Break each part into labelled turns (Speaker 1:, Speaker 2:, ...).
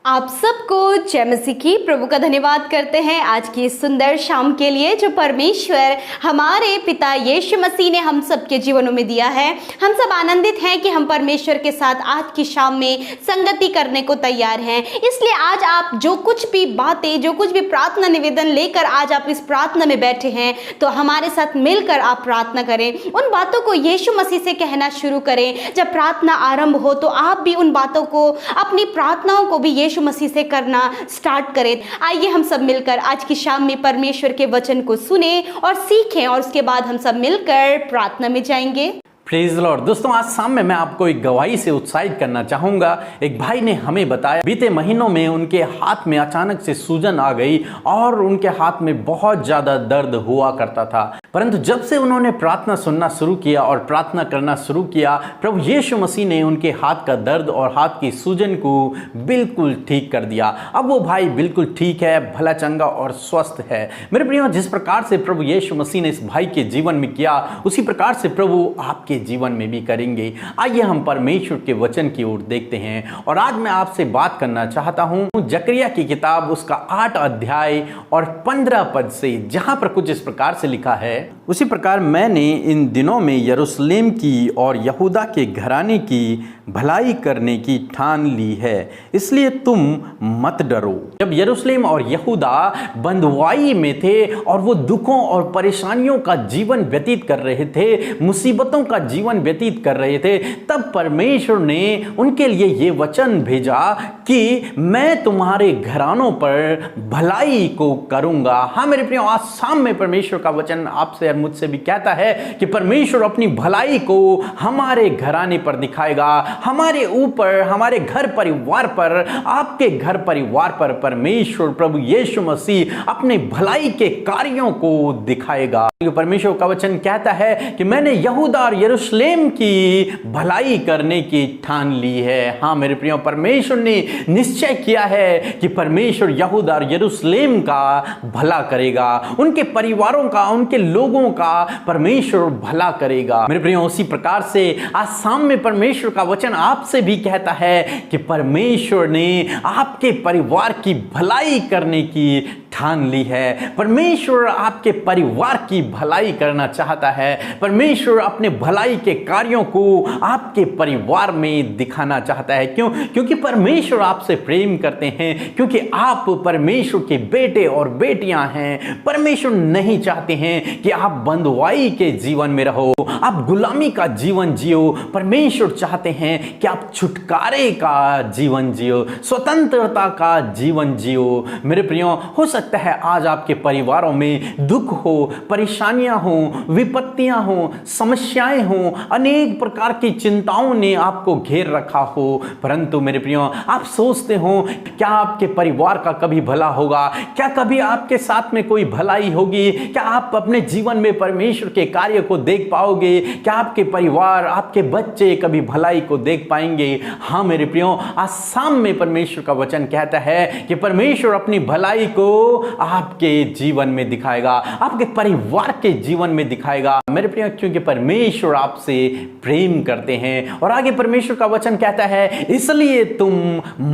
Speaker 1: आप सबको जय मसीह की। प्रभु का धन्यवाद करते हैं आज की इस सुंदर शाम के लिए जो परमेश्वर हमारे पिता यीशु मसीह ने हम सबके जीवनों में दिया है। हम सब आनंदित हैं कि हम परमेश्वर के साथ आज की शाम में संगति करने को तैयार हैं। इसलिए आज आप जो कुछ भी बातें, जो कुछ भी प्रार्थना निवेदन लेकर आज आप इस प्रार्थना में बैठे हैं, तो हमारे साथ मिलकर आप प्रार्थना करें। उन बातों को यीशु मसीह से कहना शुरू करें। जब प्रार्थना आरंभ हो तो आप भी उन बातों को, अपनी प्रार्थनाओं को भी यीशु मसीह से करना स्टार्ट करें। आइए हम सब मिलकर आज की शाम में परमेश्वर के वचन को सुने और सीखें, और उसके बाद हम सब मिलकर प्रार्थना में जाएंगे।
Speaker 2: Praise the Lord. दोस्तों, आज शाम में मैं आपको एक गवाही से उत्साहित करना चाहूँगा। एक भाई ने हमें बताया बीते महीनों में उनके हाथ में अचानक से सूजन आ गई और उनके हाथ में बहुत ज़्यादा दर्द हुआ करता था, परंतु जब से उन्होंने प्रार्थना सुनना शुरू किया और प्रार्थना करना शुरू किया, प्रभु यीशु मसीह ने उनके हाथ का दर्द और हाथ की सूजन को बिल्कुल ठीक कर दिया। अब वो भाई बिल्कुल ठीक है, भला चंगा और स्वस्थ है। मेरे प्रियो, जिस प्रकार से प्रभु यीशु मसीह ने इस भाई के जीवन में किया, उसी प्रकार से प्रभु आपके जीवन में भी करेंगे। आइए हम परमेश्वर के वचन की ओर देखते हैं। और आज मैं आपसे बात करना चाहता हूं जकरिया की किताब, उसका 8 अध्याय और 15 पद से, जहां पर कुछ इस प्रकार से लिखा है, उसी प्रकार मैंने इन दिनों में यरूशलेम की और यहूदा के घराने की भलाई करने की ठान ली है, इसलिए तुम मत डरो। जब यरूशलेम और यहूदा बंधुआई में थे और वो दुखों और परेशानियों का जीवन व्यतीत कर रहे थे, मुसीबतों का जीवन व्यतीत कर रहे थे, तब परमेश्वर ने उनके लिए ये वचन भेजा कि मैं तुम्हारे घरानों पर भलाई को करूंगा। हाँ मेरे प्रियो, आज शाम में परमेश्वर का वचन आपसे और मुझसे भी कहता है कि परमेश्वर अपनी भलाई को हमारे घराने पर दिखाएगा, हमारे ऊपर, हमारे घर परिवार पर, आपके घर परिवार पर परमेश्वर प्रभु यीशु मसीह अपने भलाई के कार्यों को दिखाएगा। परमेश्वर का वचन कहता है कि मैंने यहूदा और यरूशलेम की भलाई करने की ठान ली है। हाँ मेरे प्रियो, परमेश्वर ने निश्चय किया है कि परमेश्वर यहूदा और यरूशलेम का भला करेगा, उनके परिवारों का, उनके लोगों का परमेश्वर भला करेगा। मेरे प्रियो, उसी प्रकार से आज शाम में परमेश्वर का वचन आपसे भी कहता है कि परमेश्वर ने आपके परिवार की भलाई करने की ठान ली है। परमेश्वर आपके परिवार की भलाई करना चाहता है। परमेश्वर अपने भलाई के कार्यों को आपके परिवार में दिखाना चाहता है। क्यों? क्योंकि परमेश्वर आपसे प्रेम करते हैं, क्योंकि आप परमेश्वर के बेटे और बेटियां हैं। परमेश्वर नहीं चाहते हैं कि आप बंधुआई के जीवन में रहो, आप गुलामी का जीवन जियो। परमेश्वर चाहते हैं कि आप छुटकारे का जीवन जियो, स्वतंत्रता का जीवन जियो। मेरे प्रियो, हो सकता है आज आपके परिवारों में दुख हो, परेशानियां हो, विपत्तियां हो, समस्याएं हो, अनेक प्रकार की चिंताओं ने आपको घेर रखा हो, परंतु मेरे प्रियो, आप सोचते हो क्या आपके परिवार का कभी भला होगा? क्या कभी आपके साथ में कोई भलाई होगी? क्या आप अपने जीवन में परमेश्वर के कार्य को देख पाओगे? क्या आपके परिवार, आपके बच्चे कभी भलाई को देख पाएंगे? हाँ मेरे प्रियो, आज शाम में परमेश्वर का वचन कहता है कि परमेश्वर अपनी भलाई को आपके जीवन में दिखाएगा, आपके परिवार के जीवन में दिखाएगा। मेरे प्रियो, क्योंकि परमेश्वर आपसे प्रेम करते हैं। और आगे परमेश्वर का वचन कहता है, इसलिए तुम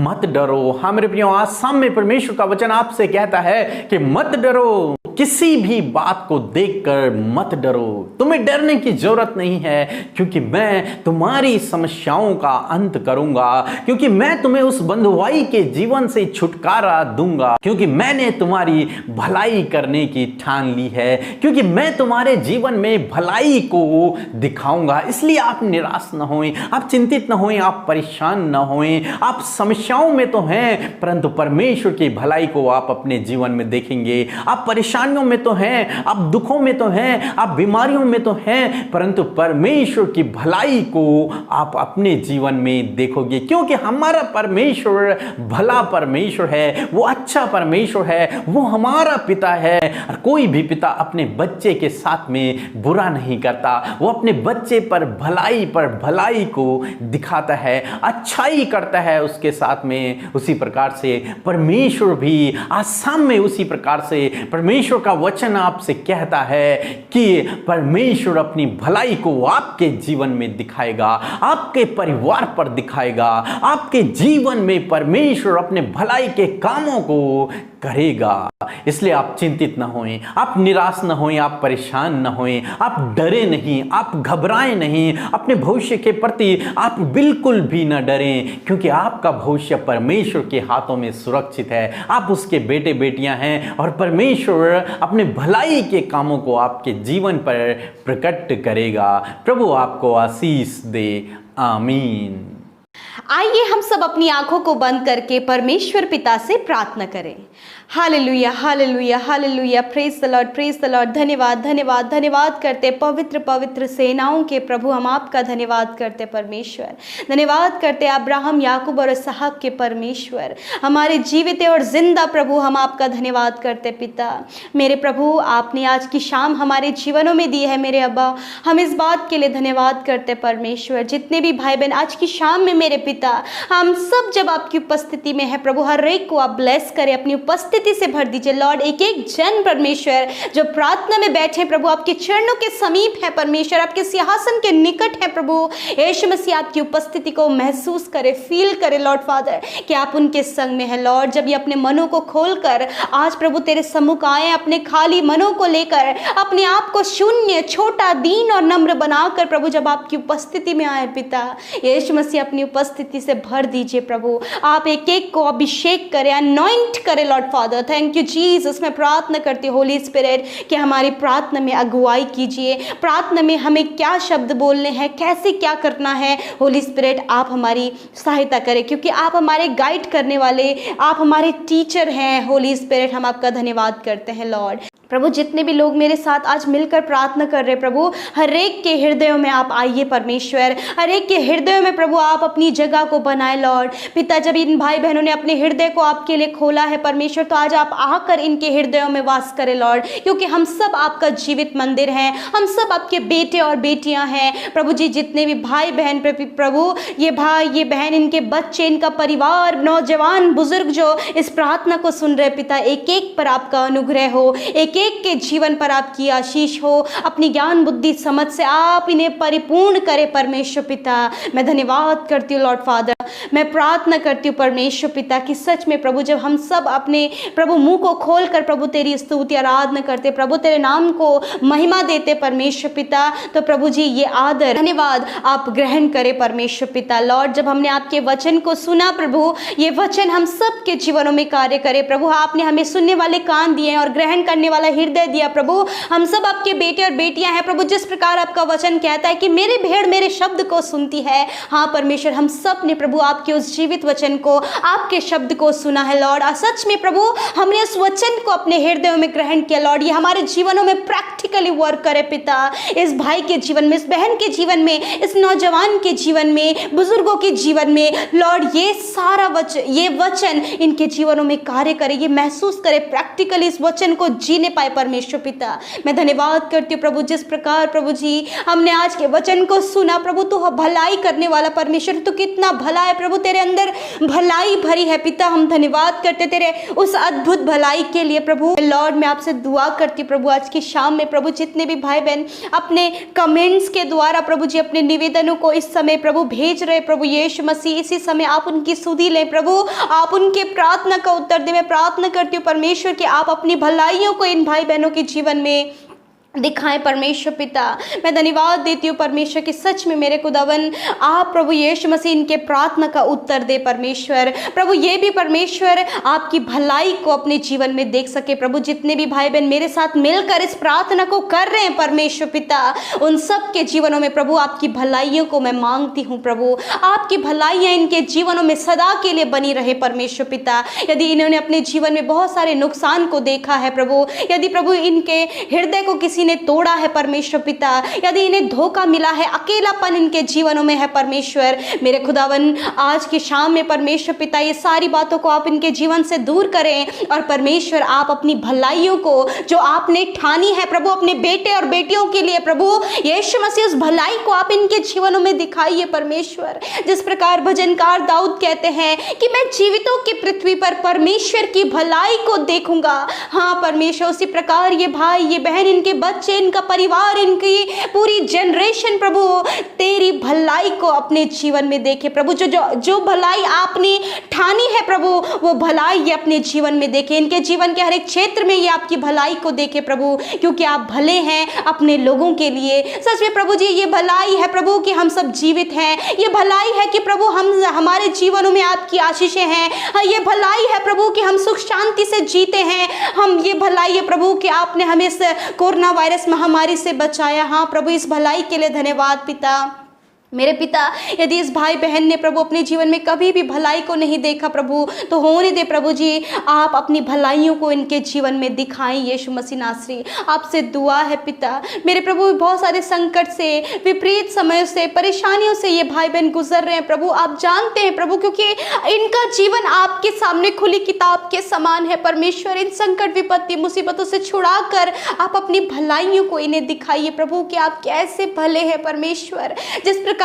Speaker 2: मत डरो। हाँ मेरे प्रियो, आज शाम में परमेश्वर का वचन आपसे कहता है कि मत डरो, किसी भी बात को देखकर मत डरो। तुम्हें डरने की जरूरत नहीं है, क्योंकि मैं तुम्हारी समस्याओं का अंत करूंगा, क्योंकि मैं तुम्हें उस बंधुआई के जीवन से छुटकारा दूंगा, क्योंकि मैंने तुम्हारी भलाई करने की ठान ली है, क्योंकि मैं तुम्हारे जीवन में भलाई को दिखाऊंगा। इसलिए आप निराश न होएं, आप चिंतित न होएं, आप परेशान न होएं। आप समस्याओं में तो हैं, परंतु परमेश्वर की भलाई को आप अपने जीवन में देखेंगे। आप परेशानियों में तो हैं, आप दुखों में तो हैं, आप बीमारियों में तो हैं, परंतु परमेश्वर की भलाई को आप अपने जीवन में देखोगे, क्योंकि हमारा परमेश्वर भला परमेश्वर है, वो अच्छा परमेश्वर है, वो हमारा पिता है। और कोई भी पिता अपने बच्चे के साथ में बुरा नहीं करता, वो अपने बच्चे पर भलाई को दिखाता है, अच्छाई करता है उसके साथ में। उसी प्रकार से परमेश्वर भी आज शाम में उसी प्रकार से परमेश्वर परमेश्वर का वचन आपसे कहता है कि परमेश्वर अपनी भलाई को आपके जीवन में दिखाएगा, आपके परिवार पर दिखाएगा, आपके जीवन में परमेश्वर अपने भलाई के कामों को करेगा। इसलिए आप चिंतित न होएं, आप निराश न होएं, आप परेशान न होएं, आप डरे नहीं, आप घबराएं नहीं, अपने भविष्य के प्रति आप बिल्कुल भी न डरें, क्योंकि आपका भविष्य परमेश्वर के हाथों में सुरक्षित है। आप उसके बेटे बेटियां हैं और परमेश्वर अपने भलाई के कामों को आपके जीवन पर प्रकट करेगा। प्रभु आपको आशीष दे। आमीन।
Speaker 1: आइए हम सब अपनी आंखों को बंद करके परमेश्वर पिता से प्रार्थना करें। Hallelujah, hallelujah, hallelujah, praise the Lord, praise the Lord. धन्यवाद, धन्यवाद, धन्यवाद करते पवित्र पवित्र सेनाओं के प्रभु, हम आपका धन्यवाद करते परमेश्वर। धन्यवाद करते अब्राहम, याकूब और इसहाक के परमेश्वर, हमारे जीवित और जिंदा प्रभु, हम आपका धन्यवाद करते पिता। मेरे प्रभु, आपने आज की शाम हमारे जीवनों में दी है मेरे अब्बा, हम इस बात के लिए धन्यवाद करते परमेश्वर। जितने भी भाई बहन आज की शाम में मेरे पिता, हम सब जब आपकी उपस्थिति में है प्रभु, हर एक को आप ब्लेस करें, अपनी उपस्थिति से भर दीजिए लॉर्ड। एक एक जन परमेश्वर जो प्रार्थना में बैठे प्रभु, आपके चरणों के समीप है परमेश्वर, आपके सिंहासन के निकट है प्रभु, यीशु मसीह आपकी उपस्थिति को महसूस करे, फील करे लॉर्ड फादर कि आप उनके संग में है लॉर्ड। जब ये अपने मनों को खोलकर आज प्रभु तेरे सम्मुख आए, अपने खाली मनों को लेकर अपने आप को शून्य, छोटा, दीन और नम्र बनाकर प्रभु जब आपकी उपस्थिति में आए पिता, यीशु मसीह अपनी उपस्थिति से भर दीजिए प्रभु। आप एक एक को अभिषेक करें, अनॉइंट करें Lord father. Thank you Jesus. मैं प्रार्थना करती हूँ होली स्पिरिट कि हमारी प्रार्थना में अगुवाई कीजिए, प्रार्थना में हमें क्या शब्द बोलने हैं, कैसे क्या करना है। होली स्पिरिट आप हमारी सहायता करें, क्योंकि आप हमारे गाइड करने वाले, आप हमारे टीचर हैं। होली स्पिरिट हम आपका धन्यवाद करते हैं लॉर्ड। प्रभु जितने भी लोग मेरे साथ आज मिलकर प्रार्थना कर रहे प्रभु, हर एक के हृदयों में आप आइए परमेश्वर, हर एक के हृदयों में प्रभु आप अपनी जगह को बनाए लॉर्ड। पिता जब इन भाई बहनों ने अपने हृदय को आपके लिए खोला है परमेश्वर, तो आज आप आकर इनके हृदयों में वास करें लॉर्ड, क्योंकि हम सब आपका जीवित मंदिर हैं, हम सब आपके बेटे और बेटियां हैं प्रभु जी। जितने भी भाई बहन प्रभु, ये भाई ये बहन, इनके बच्चे, इनका परिवार, नौजवान बुजुर्ग जो इस प्रार्थना को सुन रहे पिता, एक एक पर आपका अनुग्रह हो, एक एक के जीवन पर आपकी आशीष हो। अपनी ज्ञान बुद्धि समझ से आप इन्हें परिपूर्ण करें परमेश्वर पिता। मैं धन्यवाद करती हूँ लॉर्ड फादर, मैं प्रार्थना करती हूँ परमेश्वर पिता कि सच में प्रभु जब हम सब अपने प्रभु मुंह को खोलकर प्रभु तेरी स्तुति आराधना करते, प्रभु तेरे नाम को महिमा देते परमेश्वर पिता, तो प्रभु जी ये आदर धन्यवाद आप ग्रहण करें परमेश्वर पिता। लॉर्ड जब हमने आपके वचन को सुना प्रभु, ये वचन हम सब के जीवनों में कार्य करे प्रभु। आपने हमें सुनने वाले कान दिए और ग्रहण करने वाला हृदय दिया प्रभु। हम सब आपके बेटे और बेटियां हैं प्रभु। जिस प्रकार आपका वचन कहता है कि मेरे भेड़ मेरे शब्द को सुनती है, हाँ परमेश्वर हम सब ने प्रभु आपके उस जीवित वचन को, आपके शब्द को सुना है लॉर्ड। सच में प्रभु हमने उस वचन को अपने हृदयों में ग्रहण किया लॉर्ड। ये हमारे जीवनों में प्रैक्टिकली वर्क करे पिता, इस भाई के जीवन में, इस बहन के जीवन में, इस नौजवान के जीवन में, बुजुर्गों के जीवन में लॉर्ड, ये सारा ये वचन इनके जीवनों में कार्य करे, ये महसूस करे, प्रैक्टिकली इस वचन को जीने पाए परमेश्वर पिता। मैं धन्यवाद करती हूँ प्रभु जिस प्रकार प्रभु जी हमने आज के वचन को सुना प्रभु, तो भलाई करने वाला परमेश्वर, तो कितना भला है प्रभु, तेरे अंदर भलाई भरी है पिता। हम धन्यवाद करते तेरे उस अद्भुत भलाई के लिए प्रभु। लॉर्ड मैं आपसे दुआ करती प्रभु आज की शाम में प्रभु, जितने भी भाई बहन अपने कमेंट्स के द्वारा प्रभु जी अपने निवेदनों को इस समय प्रभु भेज रहे प्रभु यीशु मसीह, इसी समय आप उनकी सुधि लें प्रभु, आप उनके प्रार्थना का उत्तर दें। मैं प्रार्थना करती हूँ परमेश्वर कि आप अपनी भलाइयों को इन भाई बहनों के जीवन में दिखाएं परमेश्वर पिता। मैं धन्यवाद देती हूँ परमेश्वर कि सच में मेरे खुदावन आप प्रभु यीशु मसीह इनके प्रार्थना का उत्तर दे परमेश्वर। प्रभु ये भी परमेश्वर आपकी भलाई को अपने जीवन में देख सके प्रभु। जितने भी भाई बहन मेरे साथ मिलकर इस प्रार्थना को कर रहे हैं परमेश्वर पिता, उन सब के जीवनों में प्रभु आपकी भलाइयों को मैं मांगती हूँ प्रभु। आपकी भलाइयाँ इनके जीवनों में सदा के लिए बनी रहे परमेश्वर पिता। यदि इन्होंने अपने जीवन में बहुत सारे नुकसान को देखा है प्रभु, यदि प्रभु इनके हृदय को किसी इन्हें तोड़ा है परमेश्वर पिता, यदि इन्हें धोखा मिला है, अकेलापन इनके जीवनों में है परमेश्वर मेरे खुदावन, आज की शाम में परमेश्वर पिता ये सारी बातों को आप इनके जीवन से दूर करें और परमेश्वर आप अपनी भलाइयों को जो आपने ठानी है प्रभु अपने बेटे और बेटियों के लिए प्रभु यीशु मसीह उस भलाई को आप इनके जीवनों में दिखाइए परमेश्वर। जिस प्रकार भजनकार दाऊद कहते हैं कि मैं जीवितों की पृथ्वी पर परमेश्वर की भलाई को देखूंगा, हाँ परमेश्वर उसी प्रकार ये भाई ये बहन इनके बच्चे इनका परिवार इनकी पूरी जनरेशन प्रभु तेरी भलाई को अपने जीवन में देखे प्रभु। जो भलाई आपने ठानी है प्रभु वो भलाई ये अपने जीवन में देखे, इनके जीवन के हर एक क्षेत्र में ये आपकी भलाई को देखे प्रभु, क्योंकि आप भले हैं अपने लोगों के लिए। सच में प्रभु जी ये भलाई है प्रभु कि हम सब जीवित हैं, ये भलाई है कि प्रभु हमारे जीवनों में आपकी आशीषें हैं, ये भलाई है प्रभु कि हम सुख शांति से जीते हैं, हम ये भलाई है प्रभु कि आपने हमें इस कोरोना वायरस महामारी से बचाया। हाँ प्रभु इस भलाई के लिए धन्यवाद पिता। मेरे पिता यदि इस भाई बहन ने प्रभु अपने जीवन में कभी भी भलाई को नहीं देखा प्रभु तो होने दे प्रभु जी, आप अपनी भलाइयों को इनके जीवन में दिखाएं यीशु मसीह नासरी। आपसे दुआ है पिता मेरे प्रभु, बहुत सारे संकट से विपरीत समयों से परेशानियों से ये भाई बहन गुजर रहे हैं प्रभु, आप जानते हैं प्रभु, क्योंकि इनका जीवन आपके सामने खुली किताब के समान है परमेश्वर। इन संकट विपत्ति मुसीबतों से छुड़ा कर आप अपनी भलाइयों को इन्हें दिखाइए प्रभु कि आप कैसे भले हैं परमेश्वर। जिस प्रकार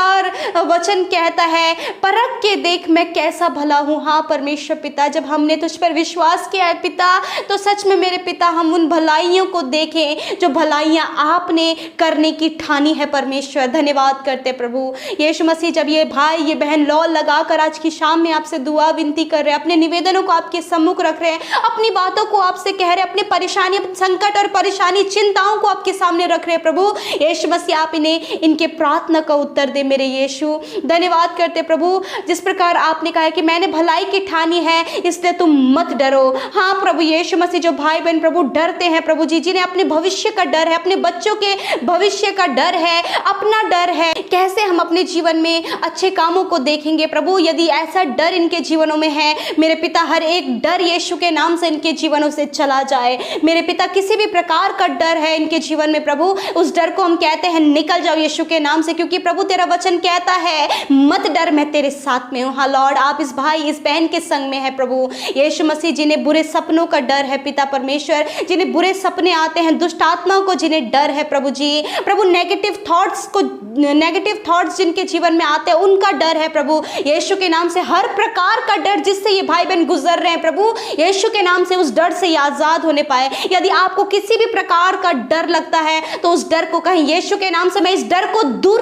Speaker 1: वचन कहता है परख के देख मैं कैसा भला हूँ, हाँ परमेश्वर पिता जब हमने तुझ पर विश्वास किया है पिता तो सच में मेरे पिता हम उन भलाइयों को देखें जो भलाइयाँ आपने करने की ठानी है परमेश्वर। धन्यवाद करते प्रभु यीशु मसीह। जब ये भाई ये बहन लौ लगाकर आज की शाम में आपसे दुआ विनती कर रहे हैं, अपने निवेदनों को आपके सम्मुख रख रहे हैं, अपनी बातों को आपसे कह रहे हैं, अपने परेशानी संकट और परेशानी चिंताओं को आपके सामने रख रहे हैं प्रभु यीशु मसीह, आप इन्हें इनके प्रार्थना का उत्तर दे मेरे यीशु। धन्यवाद करते प्रभु जिस प्रकार आपने कहा है कि मैंने भलाई की ठानी है इसलिए तुम मत डरो। हाँ प्रभु यीशु मसीह, जो भाई बहन प्रभु डरते हैं प्रभु जी, जिन्हें अपने भविष्य का डर है, अपने बच्चों के भविष्य का डर है, अपना डर है, कैसे हम अपने जीवन में अच्छे कामों को देखेंगे प्रभु, यदि ऐसा डर इनके जीवनों में है मेरे पिता हर एक डर यीशु के नाम से इनके जीवनों से चला जाए मेरे पिता। किसी भी प्रकार का डर है इनके जीवन में प्रभु उस डर को हम कहते हैं निकल जाओ यीशु के नाम से, क्योंकि प्रभु तेरा वचन कहता है मत डर मैं तेरे साथ में हूँ। हाँ लॉर्ड आप इस भाई इस बहन के संग में है प्रभु यीशु मसीह, जिन्हें बुरे सपनों का डर है पिता परमेश्वर, जिन्हें बुरे सपने आते हैं, दुष्ट आत्माओं को जिन्हें डर है प्रभु जी, प्रभु नेगेटिव थॉट्स जिनके जीवन में आते हैं उनका डर है प्रभु यीशु के नाम से। हर प्रकार का डर जिससे ये भाई बहन गुजर रहे हैं प्रभु यीशु के नाम से उस डर से ये आजाद होने पाए। यदि आपको किसी भी प्रकार का डर लगता है तो उस डर को कहें यीशु के नाम से मैं इस डर को दूर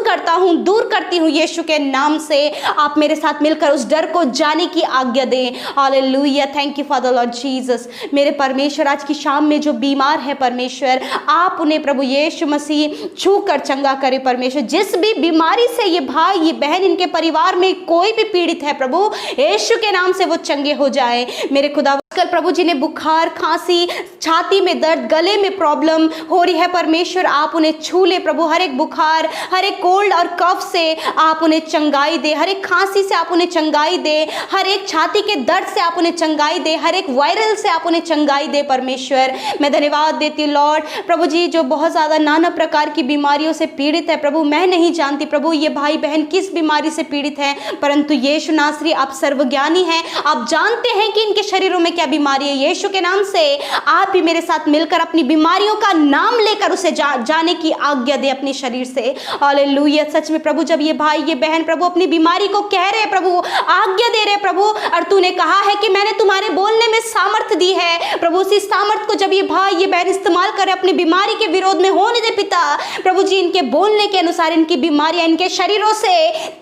Speaker 1: करती हूँ यीशु के नाम से। आप मेरे साथ मिलकर उस डर को जाने की आज्ञा दें। Hallelujah, thank you for the Lord Jesus. मेरे परमेश्वर आज की शाम में जो बीमार है परमेश्वर आप उन्हें प्रभु यीशु मसीह छू कर चंगा करे परमेश्वर। जिस भी बीमारी से ये भाई ये बहन इनके परिवार में कोई भी पीड़ित है प्रभु यीशु के नाम से वो चंगे हो जाए मेरे खुदा। कल प्रभु जी ने बुखार खांसी छाती में दर्द गले में प्रॉब्लम हो रही है परमेश्वर आप उन्हें छू ले प्रभु। हर एक बुखार हर एक कोल्ड और कफ से आप उन्हें चंगाई दे, हर एक खांसी से आप उन्हें चंगाई दे, हर एक छाती के दर्द से आप उन्हें चंगाई दे, हर एक वायरल से आप उन्हें चंगाई दे परमेश्वर। मैं धन्यवाद देती हूँ लॉर्ड प्रभु जी जो बहुत ज़्यादा नाना प्रकार की बीमारियों से पीड़ित है प्रभु। मैं नहीं जानती प्रभु ये भाई बहन किस बीमारी से पीड़ित है, परंतु यीशु नासरी आप सर्वज्ञानी हैं, आप जानते हैं कि इनके शरीरों में क्या बीमारी है। यीशु के नाम से आप भी मेरे साथ मिलकर अपनी बीमारियों का नाम लेकर उसे जाने की आज्ञा दे अपने शरीर से। हालेलुया। सच में प्रभु जब ये भाई ये बहन प्रभु अपनी बीमारी को कह रहे हैं प्रभु आज्ञा दे रहे प्रभु, और तूने कहा है कि मैंने तुम्हारे बोलने में सामर्थ दी है प्रभु, उसी सामर्थ को जब ये भाई ये बहन इस्तेमाल करे अपनी बीमारी के विरोध में होने दे पिता प्रभु जी। इनके बोलने के अनुसार इनकी बीमारियां इनके शरीरों से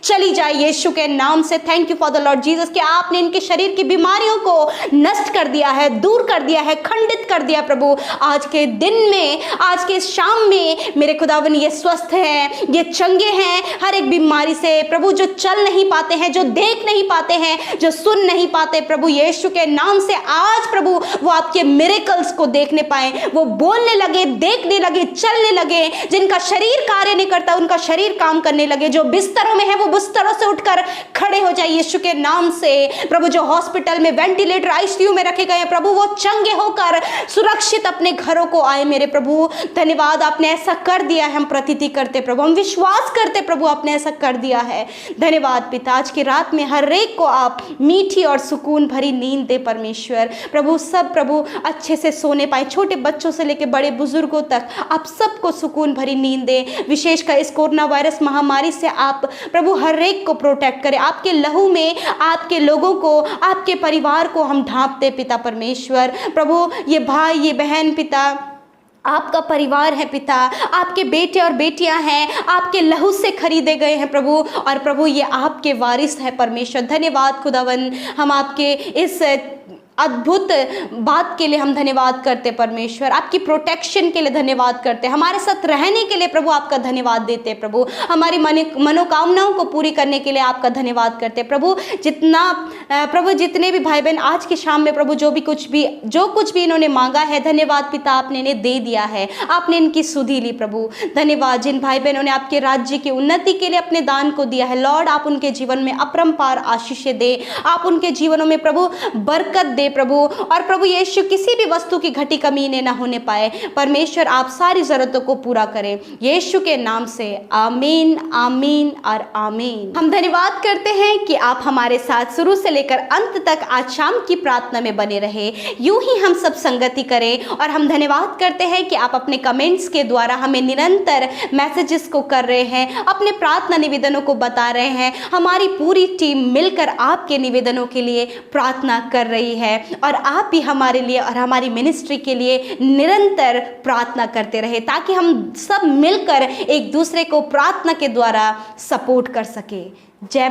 Speaker 1: चली जाए यीशु के नाम से। Thank you for the Lord Jesus कि आपने इनके शरीर की बीमारियों को नष्ट कर दिया है, दूर कर दिया है, खंडित कर दिया प्रभु। आज के दिन में आज के शाम में मेरे खुदावन ये स्वस्थ हैं, ये चंगे हैं, हर एक बीमारी से प्रभु, जो चल नहीं पाते हैं, जो देख नहीं पाते हैं, जो सुन नहीं पाते, प्रभु यीशु के नाम से आज प्रभु वो आपके मिरेकल्स को देखने पाए, वो बोलने लगे, देखने लगे, चलने लगे। जिनका शरीर कार्य नहीं करता उनका शरीर काम करने लगे। जो बिस्तरों में है वो बिस्तरों से उठकर खड़े हो जाए यीशु के नाम से। प्रभु जो हॉस्पिटल में वेंटिलेटर आईसीयू में रखे गए हैं प्रभु, वो चंगे होकर सुरक्षित अपने घरों को आए। मेरे प्रभु धन्यवाद, आपने ऐसा कर दिया है। हम प्रतीति करते प्रभु, हम विश्वास करते प्रभु, आपने ऐसा कर दिया है। धन्यवाद पिता, आज की रात में हर एक को आप मीठी और सुकून भरी नींद दे परमेश्वर। प्रभु सब प्रभु अच्छे से सोने पाए, छोटे बच्चों से लेकर बड़े बुजुर्गों तक आप सबको सुकून भरी नींद दे। विशेषकर इस कोरोना वायरस महामारी से आप प्रभु हर एक को प्रोटेक्ट करें। आपके लहू में आपके लोगों को, आपके परिवार को हम ढांपते पिता परमेश्वर। प्रभु ये भाई, ये बहन पिता, आपका परिवार है पिता, आपके बेटे और बेटियां हैं, आपके लहू से खरीदे गए हैं प्रभु, और प्रभु ये आपके वारिस है परमेश्वर। धन्यवाद खुदावन, हम आपके इस अद्भुत बात के लिए हम धन्यवाद करते परमेश्वर। आपकी प्रोटेक्शन के लिए धन्यवाद करते, हमारे साथ रहने के लिए प्रभु आपका धन्यवाद देते प्रभु। हमारी मनोकामनाओं को पूरी करने के लिए आपका धन्यवाद करते प्रभु। प्रभु जितने भी भाई बहन आज की शाम में प्रभु जो कुछ भी इन्होंने मांगा है, धन्यवाद पिता, आपने इन्हें दे दिया है, आपने इनकी सुधि ली प्रभु। धन्यवाद जिन भाई बहनों ने आपके राज्य की उन्नति के लिए अपने दान को दिया है, लॉर्ड आप उनके जीवन में अपरंपार आशीषें दे, आप उनके जीवनों में प्रभु बरकत दे प्रभु। और प्रभु यीशु किसी भी वस्तु की घटी कमी ने ना होने पाए परमेश्वर, आप सारी जरूरतों को पूरा करें यीशु के नाम से। आमीन, आमीन और आमीन। हम धन्यवाद करते हैं कि आप हमारे साथ शुरू से लेकर अंत तक आज शाम की प्रार्थना में बने रहे। यूं ही हम सब संगति करें, और हम धन्यवाद करते हैं कि आप अपने कमेंट्स के द्वारा हमें निरंतर मैसेजेस को कर रहे हैं, अपने प्रार्थना निवेदनों को बता रहे हैं। हमारी पूरी टीम मिलकर आपके निवेदनों के लिए प्रार्थना कर रही है, और आप भी हमारे लिए और हमारी मिनिस्ट्री के लिए निरंतर प्रार्थना करते रहे, ताकि हम सब मिलकर एक दूसरे को प्रार्थना के द्वारा सपोर्ट कर सके। जय